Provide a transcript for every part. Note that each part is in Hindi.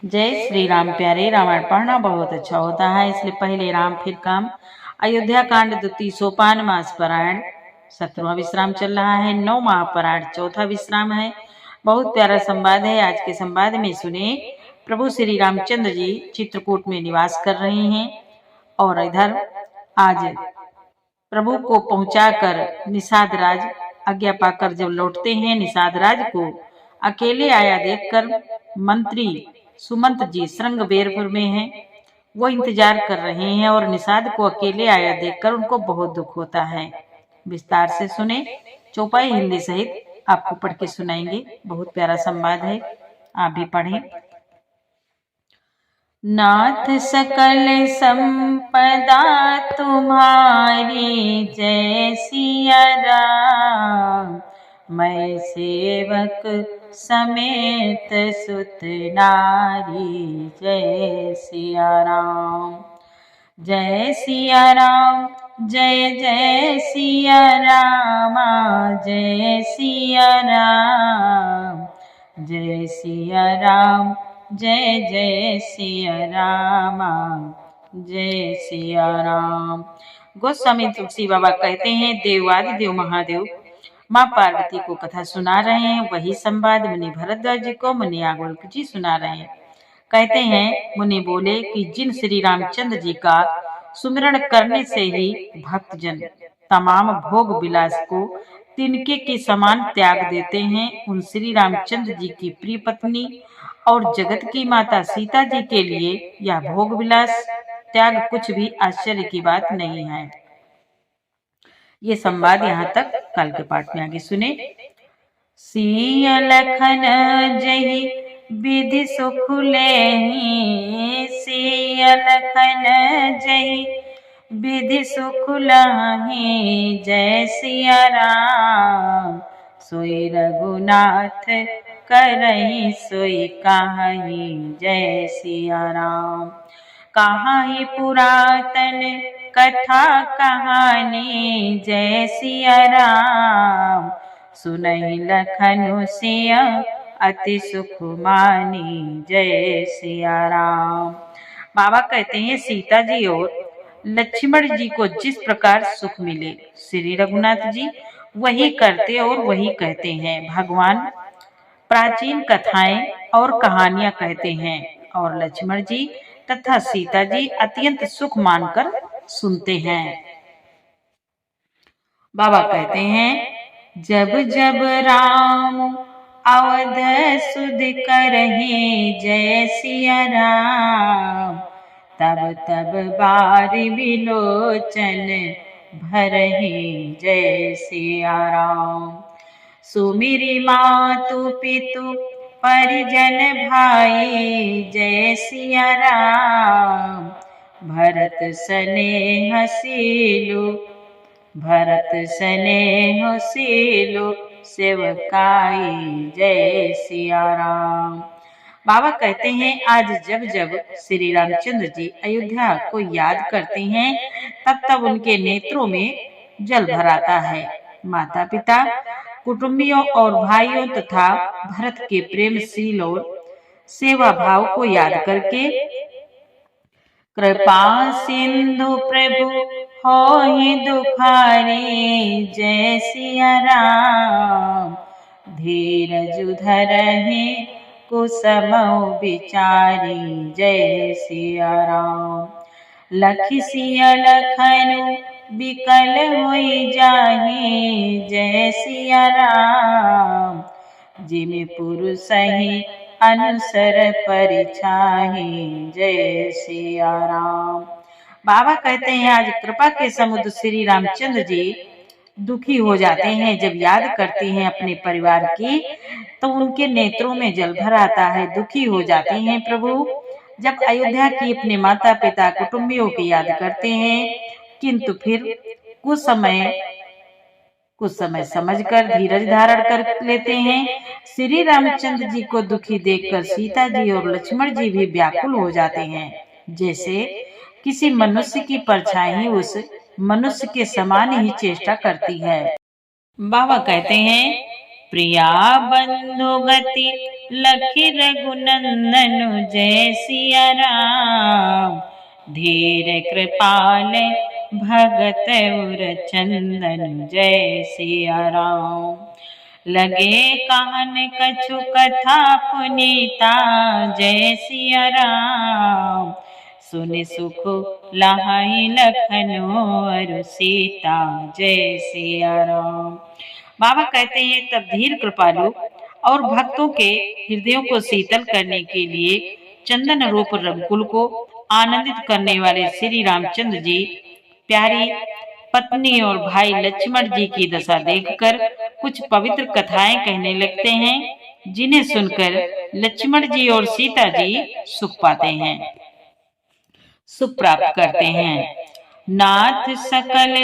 जय श्री राम। प्यारे, रामायण पढ़ना बहुत अच्छा होता है, इसलिए पहले राम फिर काम। अयोध्या कांड द्वितीय सोपान मास पारायण 17वां विश्राम चल रहा है। 9 महापारायण 4था विश्राम है। बहुत प्यारा संवाद है। आज के संवाद में सुने, प्रभु श्री रामचंद्र जी चित्रकूट में निवास कर रहे हैं और इधर आज प्रभु को पहुंचाकर निषाद राज आज्ञा पाकर जब लौटते हैं, निषाद राज को अकेले आया देखकर मंत्री सुमंत जी श्रृंगबेरपुर में हैं। वो इंतजार कर रहे हैं और निषाद को अकेले आया देखकर उनको बहुत दुख होता है। विस्तार से सुने, चौपाई हिंदी सहित आपको पढ़ के सुनाएंगे। बहुत प्यारा संवाद है, आप भी पढ़ें। नाथ सकल संपदा तुम्हारी, जय सिया राम। मैं सेवक समेत सुत नारी, जय सिया राम। जय सिया राम, जय जय सिया रामा, जय सिया राम। जय सिया राम, जय जय सिया रामा, जय सिया राम। गोस्वामी तुलसी बाबा कहते हैं, देवादिदेव महादेव माँ पार्वती को कथा सुना रहे हैं। वही संवाद मुनि भरद्वाज जी को मुनि आगुल्क जी सुना रहे हैं। कहते हैं, मुनि बोले कि जिन श्री रामचंद्र जी का सुमिरण करने से ही भक्तजन तमाम भोग विलास को तिनके के समान त्याग देते हैं, उन श्री रामचंद्र जी की प्रिय पत्नी और जगत की माता सीता जी के लिए यह भोग विलास त्याग कुछ भी आश्चर्य की बात नहीं है। ये संवाद यहाँ तक। कल के पाठ में आगे सुने। सिया लखन जही विधि सुख लेहि, सिया लखन जही विधि सुख लाहि, जय सिया राम। सोई रघुनाथ करहि सोई काहि, जय सिया राम। कहाहि पुरातन कथा कहानी, जय सिया राम। सुनहि लखनु सिया अति सुख मानी, जय सिया राम। बाबा कहते हैं, सीता जी और लक्ष्मण जी को जिस प्रकार सुख मिले, श्री रघुनाथ जी वही करते और वही कहते हैं। भगवान प्राचीन कथाएं और कहानियां कहते हैं और लक्ष्मण जी तथा सीता जी अत्यंत सुख मानकर सुनते हैं। बाबा कहते हैं, जब जब राम अवध सुध करहि, जय सिया राम। तब तब बारि बिलोचन भरहि, जय सिया राम। सुमिरि मातु पितु परिजन भाई, जय सिया राम। भरत स्नेह सीलु, भरत स्नेह सीलु सेवकाई, जय सिया राम। बाबा कहते हैं, आज जब जब श्री रामचंद्र जी अयोध्या को याद करते हैं, तब तब उनके नेत्रों में जल भर आता है। माता पिता, कुटुंबियों और भाइयों तथा भरत के प्रेमशील और सेवा भाव को याद करके, कृपा सिंधु प्रभु होहि दुखारी, जय सिया राम। धीरज धरहि कुसमौ विचारी, जय सिया राम। लखि सिया लखनु बिकल होई जाहि, जय सिया राम। जिमि पुरुषहि अनुसर परिछाहि, जय सिया राम। बाबा कहते हैं, आज कृपा के समुद्र श्री रामचंद्र जी दुखी हो जाते हैं। जब याद करते हैं अपने परिवार की, तो उनके नेत्रों में जल भर आता है, दुखी हो जाते हैं। प्रभु जब अयोध्या की अपने माता पिता कुटुंबियों की याद करते हैं, किंतु फिर कुछ समय समझकर धीरज धारण कर लेते हैं। श्री रामचंद्र जी को दुखी देखकर सीता जी और लक्ष्मण जी भी व्याकुल हो जाते हैं, जैसे किसी मनुष्य की परछाई उस मनुष्य के समान ही चेष्टा करती है। बाबा कहते हैं, प्रिया बंधु गति लखि रघुनंदन जय सिया राम। धीर कृपाल भगत उर चंदन जय सिया राम। लगे कान कछु कथा पुनीता जय सिया राम। सुनि सुख लहाई लखनऊ अरु सीता जय सिया राम। बाबा कहते हैं तब धीर कृपालु और भक्तों के हृदयों को शीतल करने के लिए चंदन रूप रघुकुल को आनंदित करने वाले श्री रामचंद्र जी प्यारी पत्नी और भाई लक्ष्मण जी की दशा देखकर कुछ पवित्र कथाएं कहने लगते हैं, जिन्हें सुनकर लक्ष्मण जी और सीता जी सुख पाते हैं, सुख प्राप्त करते हैं। नाथ सकल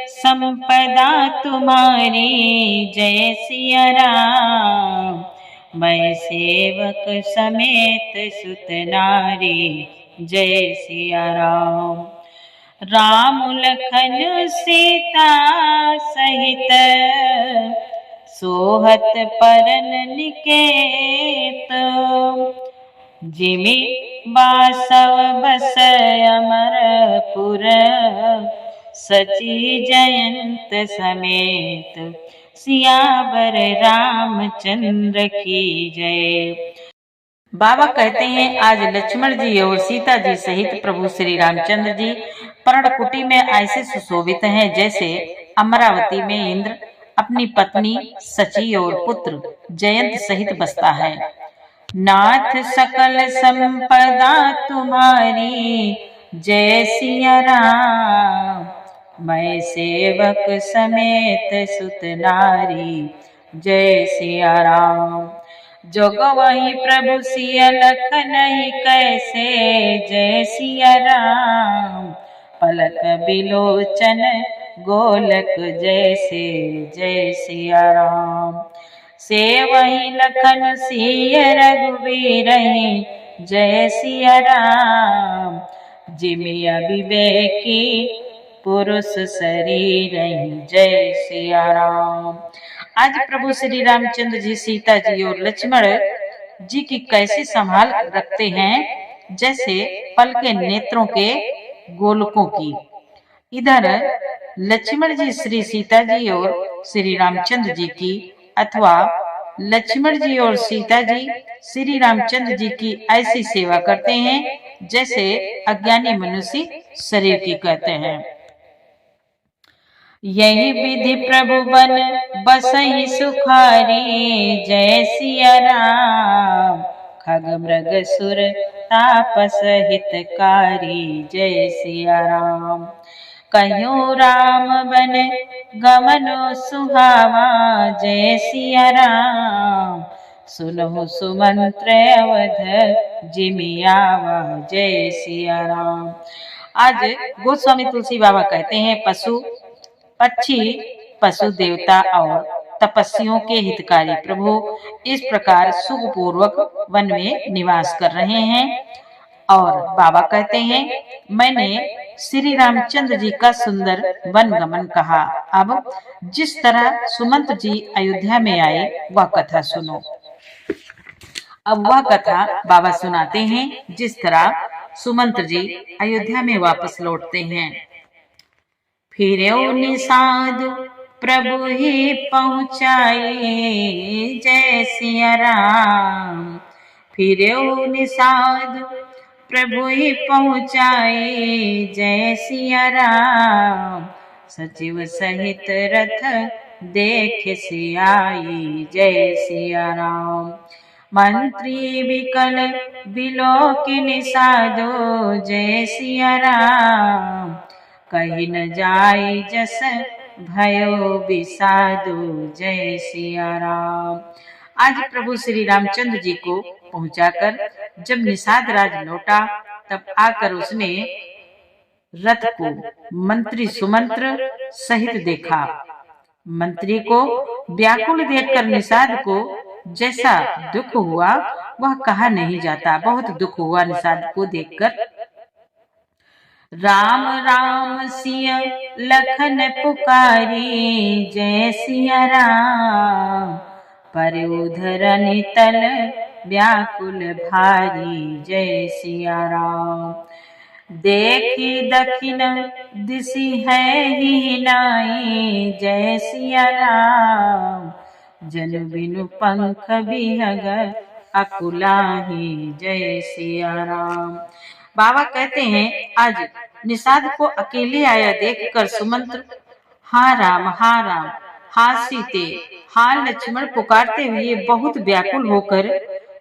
संपदा तुम्हारी जय सिया राम। मैं सेवक समेत सुत नारी जय सिया राम। राम लखन सीता सहित सोहत परन निकेत। जिमि बासव बस अमरपुर सची जयंत समेत। सियावर रामचंद्र की जय। बाबा कहते हैं आज लक्ष्मण जी और सीता जी सहित प्रभु श्री रामचंद्र जी पर्णकुटी में ऐसे सुशोभित हैं जैसे अमरावती में इंद्र अपनी पत्नी सची और पुत्र जयंत सहित बसता है। नाथ सकल संपदा तुम्हारी जय सिया राम। मैं सेवक समेत सुत नारी जय सिया राम। जोग वही प्रभु सिया लखन कैसे जय सिया राम। पलक बिलोचन गोलक जैसे जय सिया राम। से वही लखन सिय रघुवीर जय सिया राम। जिमि अविवेकी पुरुष शरीर जय सिया राम। आज प्रभु श्री रामचंद्र जी सीता जी और लक्ष्मण जी की कैसे संभाल रखते हैं जैसे पल के नेत्रों के गोलकों की। इधर लक्ष्मण जी श्री सीता जी और श्री रामचंद्र जी की अथवा लक्ष्मण जी और सीता जी श्री रामचंद्र जी की ऐसी सेवा करते हैं जैसे अज्ञानी मनुष्य शरीर की करते हैं। यही विधि प्रभु बन बसहि सुखारी जय सिया राम। खग मृग सुर तापस हितकारी जय सिया राम। कह्यो राम बन गमनो सुहावा जय सिया राम। सुनहु सुमंत्र अवध जिमि आवा जय सिया राम। आज गोस्वामी तुलसी बाबा कहते हैं पशु पक्षी पशु देवता और तपस्वियों के हितकारी प्रभु इस प्रकार सुखपूर्वक वन में निवास कर रहे हैं। और बाबा कहते हैं मैंने श्री रामचंद्र जी का सुंदर वन गमन कहा। अब जिस तरह सुमंत जी अयोध्या में आए वह कथा सुनो। अब वह कथा बाबा सुनाते हैं जिस तरह सुमंत जी अयोध्या में वापस लौटते हैं। फिर्यो निषाद प्रभु ही पहुँचाए जय सिया राम। फिर्यो निषाद प्रभु ही पहुँचाए जय सिया राम। सचिव सहित रथ देख सियाई जय सिया राम। मंत्री विकल बिलोकी निषादो जय सिया राम। कहीं न जाई जस भयो विषादो जय सिया राम। आज प्रभु श्री रामचंद्र जी को पहुंचाकर जब निषाद राज लौटा तब आकर उसने रथ को मंत्री सुमंत्र सहित देखा। मंत्री को व्याकुल देखकर निषाद को जैसा दुख हुआ वह कहा नहीं जाता। बहुत दुख हुआ निषाद को देखकर। राम राम सिया लखन पुकारी जय सिया राम। पर उधरन तल व्याकुल भारी। जय सिया राम। देखी दक्षिण दिशि है ही नाई। जय सिया राम। जन बिनु पंख बिहग अकुलाही। जय सिया राम। बाबा कहते हैं आज निषाद को अकेले आया देखकर सुमंत्र हाँ राम हाँ सीते हाँ लक्ष्मण पुकारते हुए बहुत व्याकुल होकर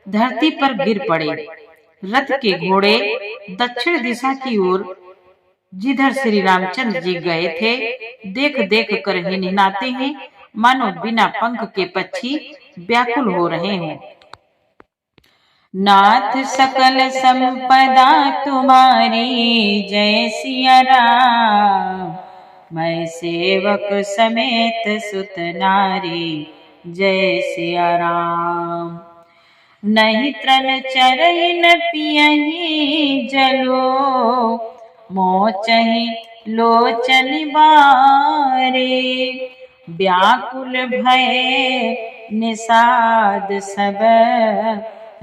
धरती पर गिर पड़े। रथ के घोड़े दक्षिण दिशा की ओर जिधर श्री रामचंद्र जी गए थे देख देख कर ही निनाते हैं, मानो बिना पंख के पक्षी व्याकुल हो रहे हों। नाथ सकल संपदा तुम्हारी। जय सिया राम। मैं सेवक समेत सुत नारी। जय सिया राम। नहीं त्रन चरई न पियहि जलो। मोचहि लोचन बारे। व्याकुल भय निषाद सब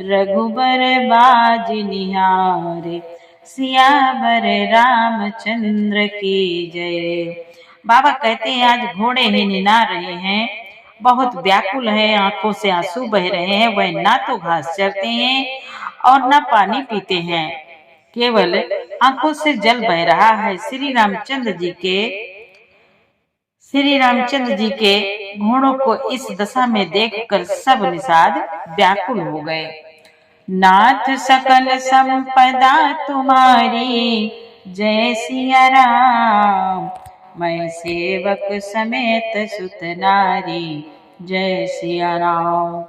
रघुबर बाज निहारे। सियावर रामचंद्र की जय। बाबा कहते हैं आज घोड़े ही निना रहे हैं, बहुत व्याकुल है, आंखों से आंसू बह रहे हैं। वह ना तो घास चरते हैं और ना पानी पीते हैं, केवल आंखों से जल बह रहा है। श्री रामचंद्र जी के घोड़ों को इस दशा में देखकर सब निषाद व्याकुल हो गए। नाथ सकल संपदा तुम्हारी। जय सिया राम। मैं सेवक समेत सुत नारी। जय सिया राम।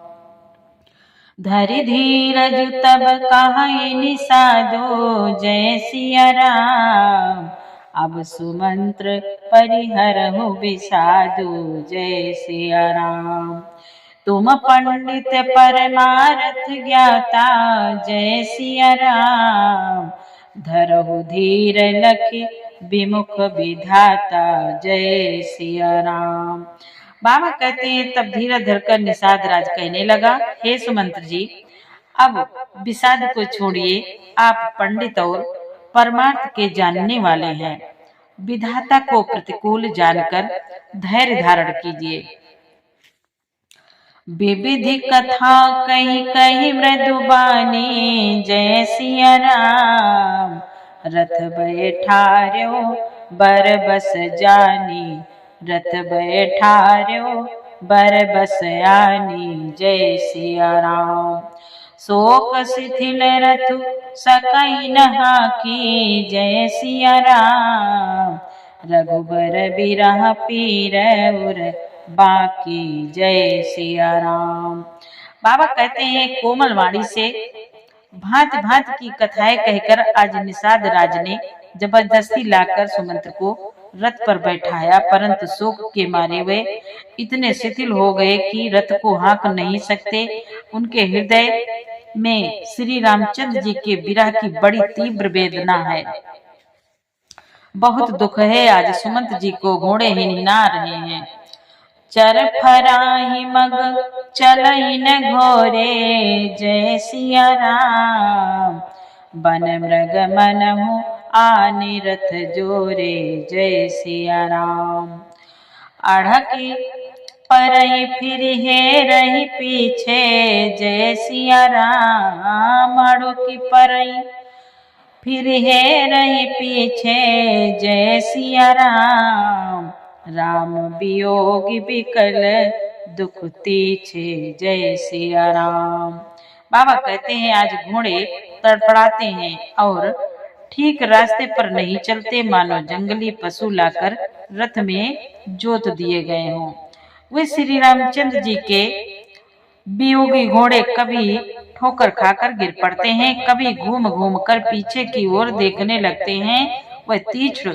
धरि धीरज तब कहाई निषादो। जय सिया राम। अब सुमंत्र परिहरहु विषादो। जय सिया राम। तुम पंडित परमार्थ ज्ञाता। जय सिया राम। धरहु धीर लखि विमुख विधाता। जय सिया राम। बाबा कहते हैं तब धीरे धरकर निषाद राज कहने लगा, हे सुमंत्र जी, अब विषाद को छोड़िए, आप पंडित और परमार्थ के जानने वाले हैं। विधाता को प्रतिकूल जानकर धैर्य धारण कीजिए। विविधि कथा कही कही मृदुबानी। जय सिया राम। रथ बैठार्यो बर बस जानी। रथ बैठार्यो बर बस आनी। जय सिया राम। शोक शिथिल रथु सकई न हाकी। जय सिया राम। रघुबर बिरह पीर उर बाकी। जय सिया राम। बाबा कहते हैं कोमल वाणी से भांत भांत की कथाएं कहकर आज निषाद राज ने जबरदस्ती लाकर सुमंत्र को रथ पर बैठाया, परंतु शोक के मारे वे इतने शिथिल हो गए कि रथ को हाँक नहीं सकते। उनके हृदय में श्री रामचंद्र जी के विरह की बड़ी तीव्र वेदना है। बहुत दुख है, आज सुमंत्र जी को घोड़े ही निना रहे हैं। चर फराही मग चलई न घोरे। जय सिया राम। बन मृग मनहु आनि रथ जोरे। जय सिया राम। अढ़की परई फिर हे रही पीछे। जय सिया राम। अढ़की परई फिर हे रही पीछे। जय सिया राम। राम वियोग बिकल दुख तीछे। जय सिया राम। बाबा कहते हैं आज घोड़े तड़पड़ाते हैं और ठीक रास्ते पर नहीं चलते, मानो जंगली पशु लाकर रथ में जोत दिए गए हों। वे श्री रामचंद्र जी के वियोगी घोड़े कभी ठोकर खाकर गिर पड़ते हैं, कभी घूम घूम कर पीछे की ओर देखने लगते हैं। वह तीक्ष्ण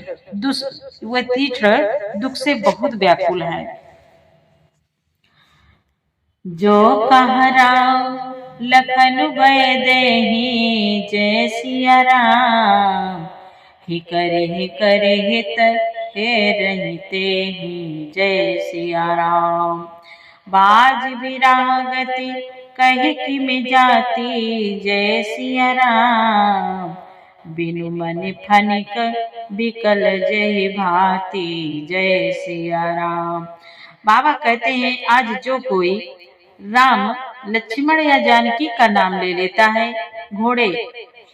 दुख से बहुत व्याकुल है। जो कह राम लखन भय देहि। जय सिया राम। ही करे हित हे रहिते ही। जय सिया राम। बाज विरागति कह कि मैं जाती, जय सिया राम। बिनु मन फनिक बिकल जय भांति, जय सिया राम। बाबा कहते हैं आज जो कोई राम, लक्ष्मण या जानकी का नाम ले लेता है, घोड़े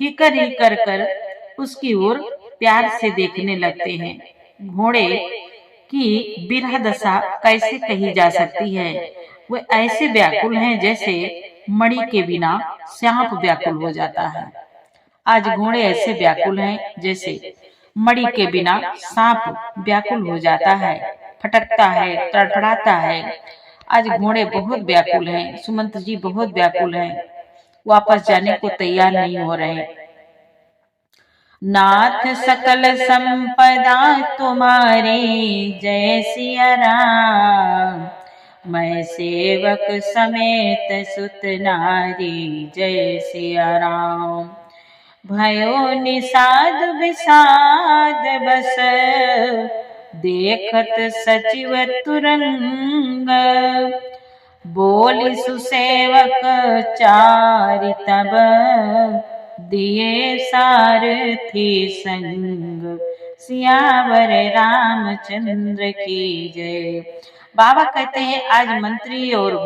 हिकर कर उसकी ओर प्यार से देखने लगते हैं। घोड़े की बिरह दशा कैसे कही जा सकती है। वे ऐसे व्याकुल हैं जैसे मणि के बिना सांप व्याकुल हो जाता है। आज घोड़े ऐसे व्याकुल हैं जैसे मणि के बिना सांप व्याकुल हो जाता है, फटकता है, तड़फड़ाता है। आज घोड़े बहुत व्याकुल हैं, सुमंत जी बहुत व्याकुल हैं, वापस जाने को तैयार नहीं हो रहे। नाथ सकल संपदा तुम्हारी, जय सिया राम। मैं सेवक समेत सुत नारी, जय सिया राम। भयो निषाद विषाद बस, देखत सचिव तुरंग। बोल सुसेवक चारि तब, दिए सारथी संग। सियावर रामचंद्र की जय। बाबा कहते हैं आज मंत्री और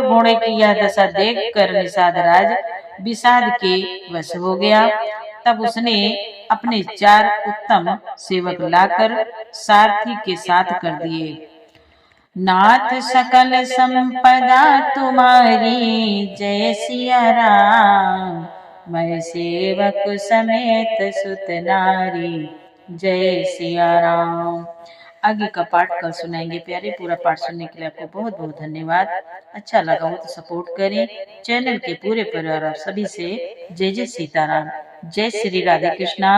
घोड़े की यह दशा देखकर निषाद राज विषाद के वश हो गया। तब उसने अपने 4 उत्तम सेवक लाकर सारथी के साथ कर दिए। नाथ सकल संपदा तुम्हारी, जय सिया राम। मैं सेवक समेत सुत नारी, जय सिया राम। आगे का पाठ कल सुनाएंगे प्यारे। पूरा पाठ सुनने के लिए आपको बहुत बहुत धन्यवाद। अच्छा लगा हो तो सपोर्ट करें। चैनल के पूरे परिवार और सभी से जय जय सीताराम, जय श्री राधे कृष्णा,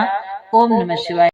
ओम नमः शिवाय।